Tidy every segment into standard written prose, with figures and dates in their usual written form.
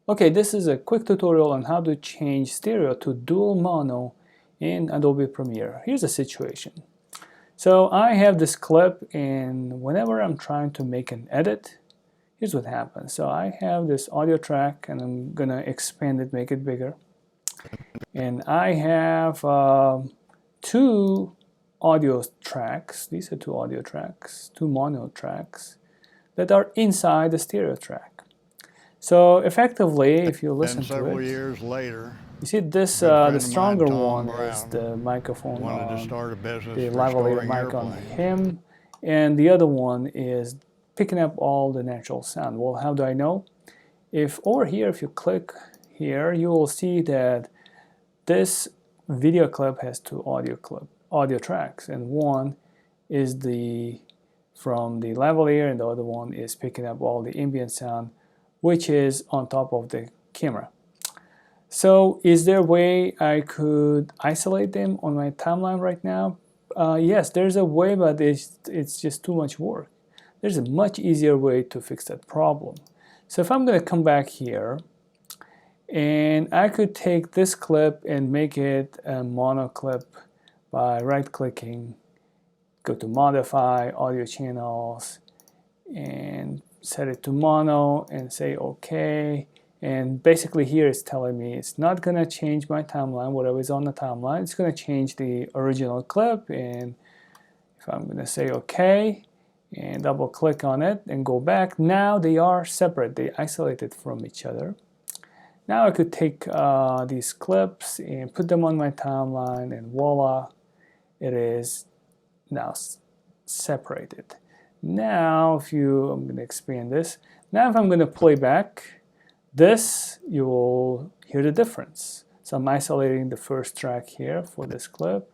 Okay, this is a quick tutorial on how to change stereo to dual mono in Adobe Premiere. Here's a situation. So I have this clip, and whenever I'm trying to make an edit, here's what happens. So I have this audio track, and I'm gonna expand it, make it bigger. And I have two audio tracks. These are two audio tracks, two mono tracks that are inside the stereo track. So effectively, if you listen to several it, years later, you see this, the stronger one is the microphone on the lavalier mic on him, and the other one is picking up all the natural sound. Well, how do I know? If over here, if you click here, you will see that this video clip has two audio tracks, and one is from the lavalier, and the other one is picking up all the ambient sound, which is on top of the camera. So is there a way I could isolate them on my timeline right now? Yes, there's a way, but it's just too much work. There's a much easier way to fix that problem. So if I'm going to come back here, and I could take this clip and make it a mono clip by right-clicking, go to Modify, Audio Channels, and set it to mono and say OK. And basically here it's telling me it's not going to change my timeline, whatever is on the timeline. It's going to change the original clip. And if I'm going to say OK and double click on it and go back, now they are separate. They isolated from each other. Now I could take these clips and put them on my timeline, and voila, it is now separated. Now I'm going to expand this. Now if I'm going to play back this, you will hear the difference. So I'm isolating the first track here for this clip.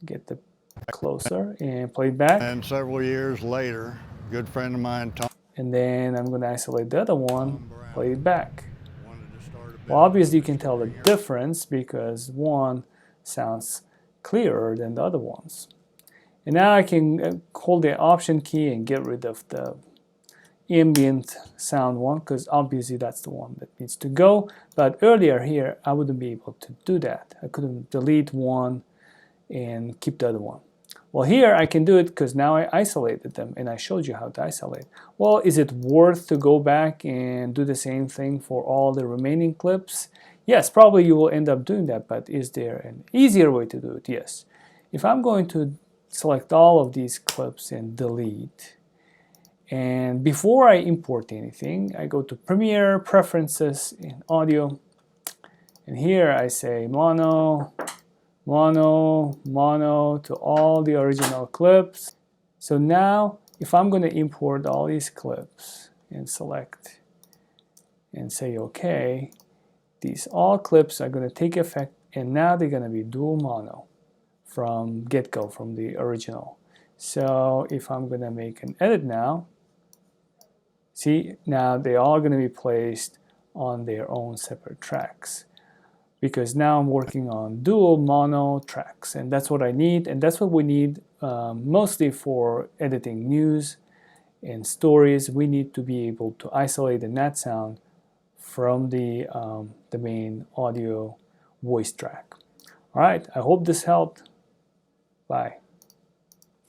Get the closer and play back. And several years later, a good friend of mine, Tom, and then I'm going to isolate the other one, play it back. Well, obviously you can tell the difference because one sounds clearer than the other ones. And now I can hold the Option key and get rid of the ambient sound one, because obviously that's the one that needs to go. But earlier here, I wouldn't be able to do that. I couldn't delete one and keep the other one. Well, here I can do it because now I isolated them and I showed you how to isolate. Well, is it worth to go back and do the same thing for all the remaining clips? Yes, probably you will end up doing that, but is there an easier way to do it? Yes. If I'm going to select all of these clips and delete, and before I import anything, I go to Premiere, Preferences, and Audio, and here I say mono, mono, mono to all the original clips. So now if I'm going to import all these clips and select and say OK, these all clips are going to take effect, and now they're going to be dual mono from get-go, from the original. So if I'm going to make an edit now, see, now they are going to be placed on their own separate tracks, because now I'm working on dual mono tracks, and that's what I need, and that's what we need mostly for editing news and stories. We need to be able to isolate the nat sound from the main audio voice track. All right, I hope this helped. Bye.